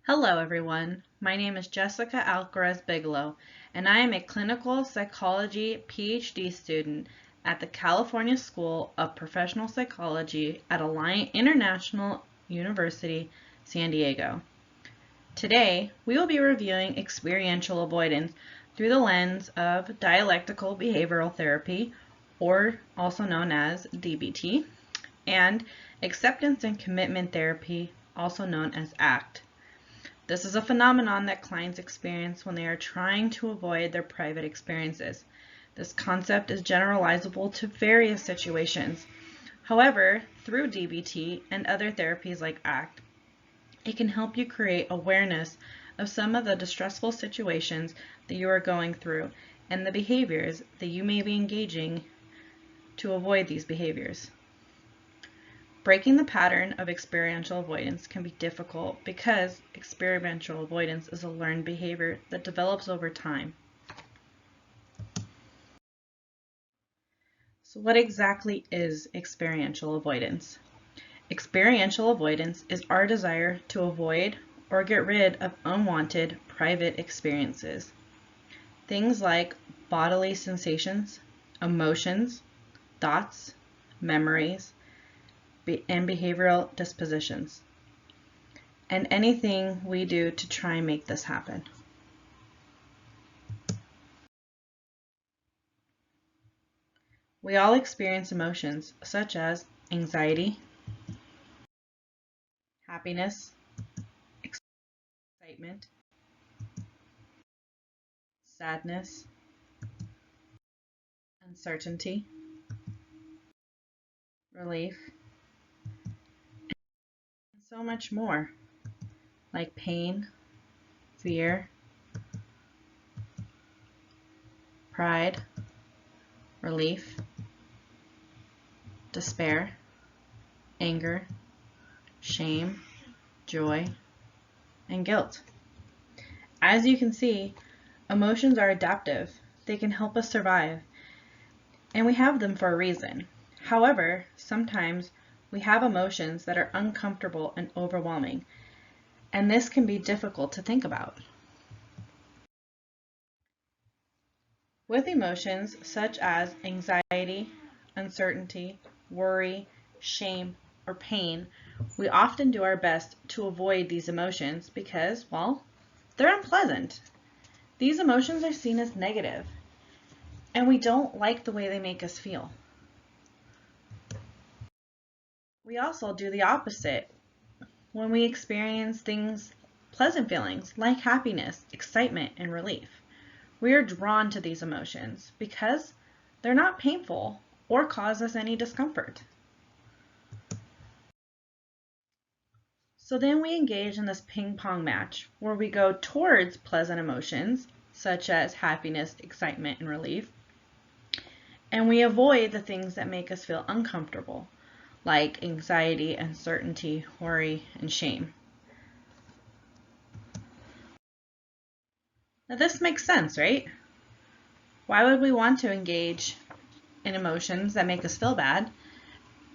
Hello everyone, my name is Jessica Alcaraz-Bigelow and I am a clinical psychology PhD student at the California School of Professional Psychology at Alliant International University, San Diego. Today, we will be reviewing experiential avoidance through the lens of dialectical behavioral therapy, or also known as DBT, and acceptance and commitment therapy, also known as ACT. This is a phenomenon that clients experience when they are trying to avoid their private experiences. This concept is generalizable to various situations. However, through DBT and other therapies like ACT, it can help you create awareness of some of the distressful situations that you are going through and the behaviors that you may be engaging to avoid these behaviors. Breaking the pattern of experiential avoidance can be difficult because experiential avoidance is a learned behavior that develops over time. So what exactly is experiential avoidance? Experiential avoidance is our desire to avoid or get rid of unwanted private experiences. Things like bodily sensations, emotions, thoughts, memories, and behavioral dispositions, and anything we do to try and make this happen. We all experience emotions such as anxiety, happiness, excitement, sadness, uncertainty, relief, and so much more, like pain, fear, pride, relief, despair, anger, shame, joy, and guilt. As you can see, emotions are adaptive. They can help us survive, and we have them for a reason. However, sometimes we have emotions that are uncomfortable and overwhelming, and this can be difficult to think about. With emotions such as anxiety, uncertainty, worry, shame, or pain, we often do our best to avoid these emotions because, well, they're unpleasant. These emotions are seen as negative, and we don't like the way they make us feel. We also do the opposite when we experience pleasant feelings like happiness, excitement, and relief. We are drawn to these emotions because they're not painful or cause us any discomfort. So then we engage in this ping pong match where we go towards pleasant emotions such as happiness, excitement, and relief, and we avoid the things that make us feel uncomfortable like anxiety, uncertainty, worry, and shame. Now this makes sense, right? Why would we want to engage in emotions that make us feel bad?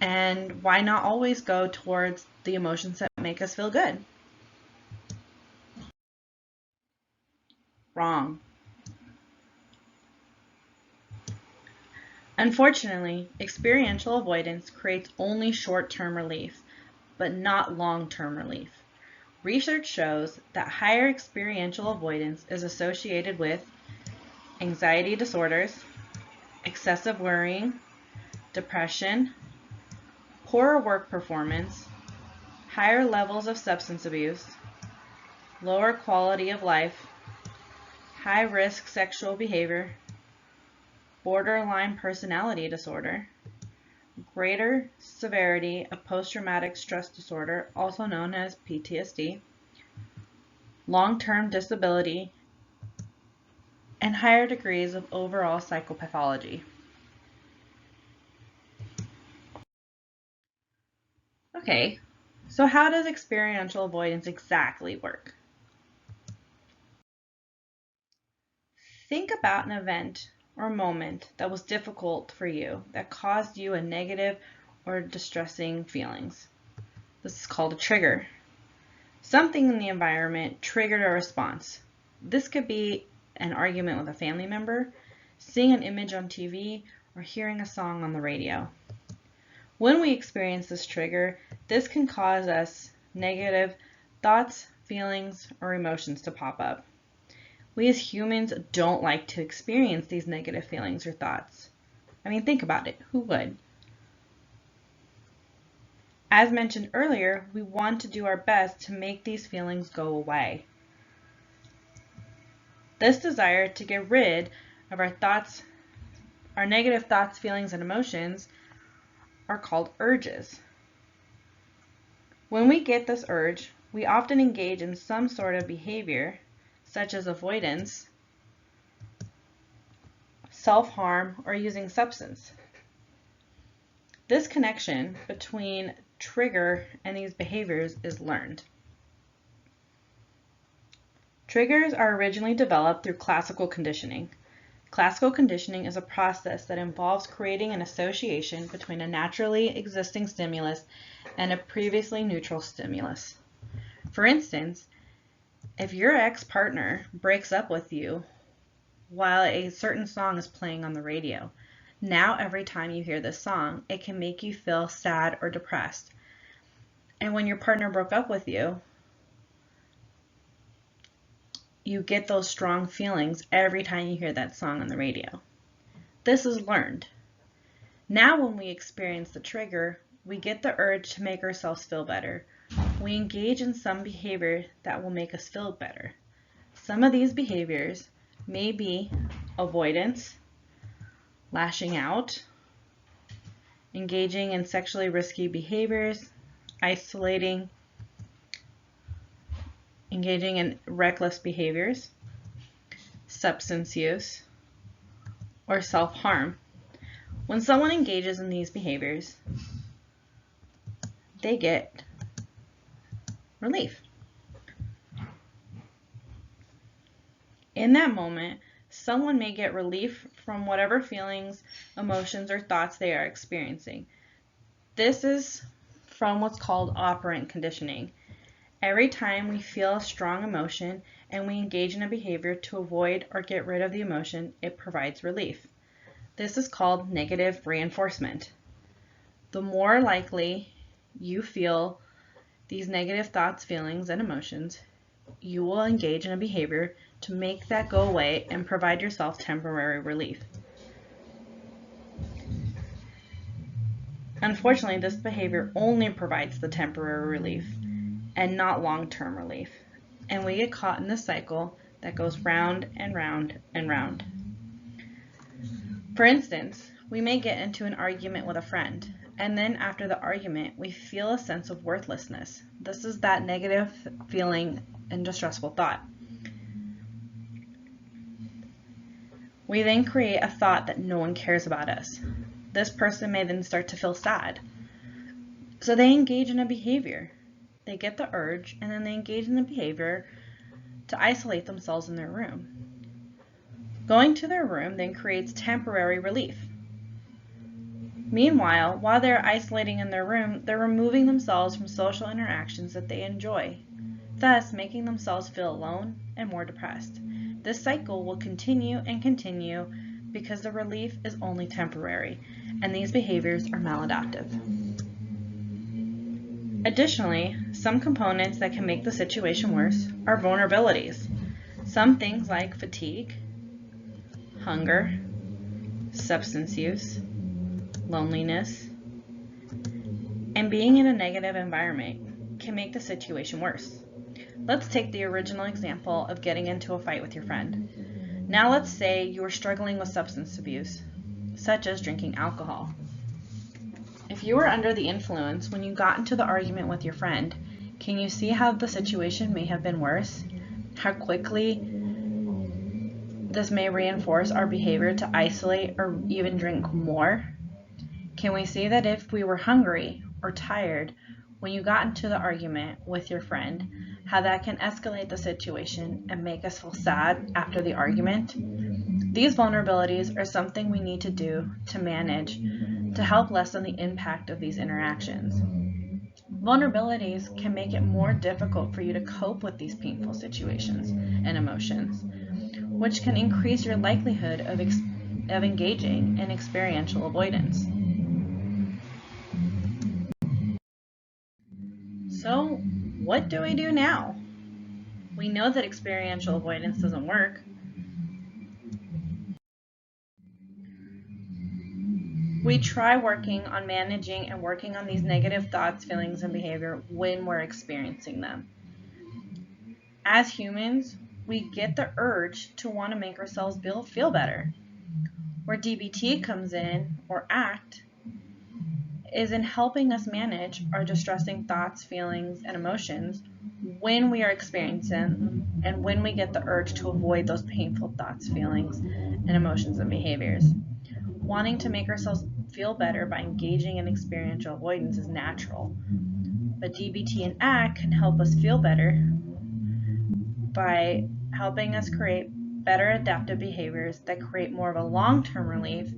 And why not always go towards the emotions that make us feel good? Wrong. Unfortunately, experiential avoidance creates only short-term relief, but not long-term relief. Research shows that higher experiential avoidance is associated with anxiety disorders, excessive worrying, depression, poorer work performance, higher levels of substance abuse, lower quality of life, high-risk sexual behavior, borderline personality disorder, greater severity of post-traumatic stress disorder, also known as PTSD, long-term disability, and higher degrees of overall psychopathology. Okay, so how does experiential avoidance exactly work? Think about an event or moment that was difficult for you, that caused you a negative or distressing feelings. This is called a trigger. Something in the environment triggered a response. This could be an argument with a family member, seeing an image on TV, or hearing a song on the radio. When we experience this trigger, this can cause us negative thoughts, feelings, or emotions to pop up. We as humans don't like to experience these negative feelings or thoughts. I mean, think about it. Who would? As mentioned earlier, we want to do our best to make these feelings go away. This desire to get rid of our thoughts, our negative thoughts, feelings, and emotions are called urges. When we get this urge, we often engage in some sort of behavior, such as avoidance, self-harm, or using substance. This connection between trigger and these behaviors is learned. Triggers are originally developed through classical conditioning. Classical conditioning is a process that involves creating an association between a naturally existing stimulus and a previously neutral stimulus. For instance, if your ex-partner breaks up with you while a certain song is playing on the radio, now every time you hear this song, it can make you feel sad or depressed. And when your partner broke up with you, you get those strong feelings every time you hear that song on the radio. This is learned. Now when we experience the trigger, we get the urge to make ourselves feel better. We engage in some behavior that will make us feel better. Some of these behaviors may be avoidance, lashing out, engaging in sexually risky behaviors, isolating, engaging in reckless behaviors, substance use, or self-harm. When someone engages in these behaviors, they get relief. In that moment, someone may get relief from whatever feelings, emotions, or thoughts they are experiencing. This is from what's called operant conditioning. Every time we feel a strong emotion and we engage in a behavior to avoid or get rid of the emotion, it provides relief. This is called negative reinforcement. The more likely you feel these negative thoughts, feelings, and emotions, you will engage in a behavior to make that go away and provide yourself temporary relief. Unfortunately, this behavior only provides the temporary relief and not long-term relief. And we get caught in this cycle that goes round and round and round. For instance, we may get into an argument with a friend, and then after the argument, we feel a sense of worthlessness. This is that negative feeling and distressful thought. We then create a thought that no one cares about us. This person may then start to feel sad. So they engage in a behavior. They get the urge, and then they engage in the behavior to isolate themselves in their room. Going to their room then creates temporary relief. Meanwhile, while they're isolating in their room, they're removing themselves from social interactions that they enjoy, thus making themselves feel alone and more depressed. This cycle will continue and continue because the relief is only temporary, and these behaviors are maladaptive. Additionally, some components that can make the situation worse are vulnerabilities. Some things like fatigue, hunger, substance use, loneliness, and being in a negative environment can make the situation worse. Let's take the original example of getting into a fight with your friend. Now let's say you are struggling with substance abuse, such as drinking alcohol. If you were under the influence when you got into the argument with your friend, can you see how the situation may have been worse? How quickly this may reinforce our behavior to isolate or even drink more? Can we see that if we were hungry or tired when you got into the argument with your friend, how that can escalate the situation and make us feel sad after the argument? These vulnerabilities are something we need to do to manage to help lessen the impact of these interactions. Vulnerabilities can make it more difficult for you to cope with these painful situations and emotions, which can increase your likelihood of engaging in experiential avoidance. So, what do we do now? We know that experiential avoidance doesn't work. We try working on managing and working on these negative thoughts, feelings, and behavior when we're experiencing them. As humans, we get the urge to want to make ourselves feel better. Where DBT comes in, or ACT, is in helping us manage our distressing thoughts, feelings, and emotions when we are experiencing them and when we get the urge to avoid those painful thoughts, feelings, and emotions and behaviors. Wanting to make ourselves feel better by engaging in experiential avoidance is natural, but DBT and ACT can help us feel better by helping us create better adaptive behaviors that create more of a long-term relief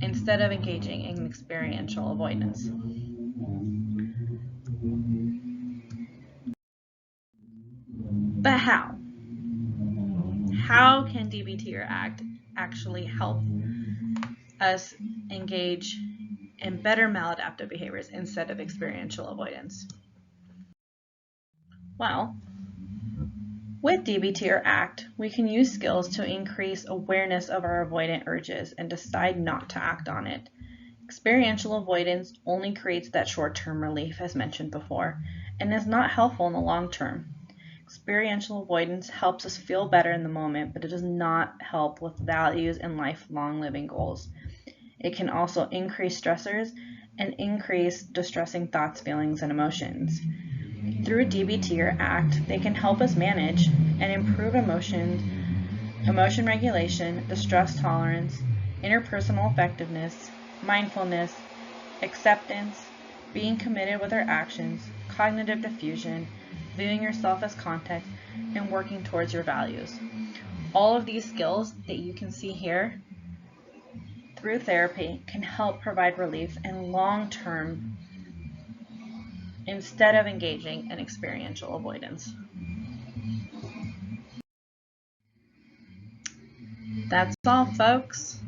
instead of engaging in experiential avoidance. But how? How can DBT or ACT actually help us engage in better maladaptive behaviors instead of experiential avoidance? Well, with DBT or ACT, we can use skills to increase awareness of our avoidant urges and decide not to act on it. Experiential avoidance only creates that short-term relief, as mentioned before, and is not helpful in the long term. Experiential avoidance helps us feel better in the moment, but it does not help with values and lifelong living goals. It can also increase stressors and increase distressing thoughts, feelings, and emotions. Through DBT or ACT, they can help us manage and improve emotion regulation, distress tolerance, interpersonal effectiveness, mindfulness, acceptance, being committed with our actions, cognitive diffusion, viewing yourself as context, and working towards your values. All of these skills that you can see here through therapy can help provide relief in long term instead of engaging in experiential avoidance. That's all, folks.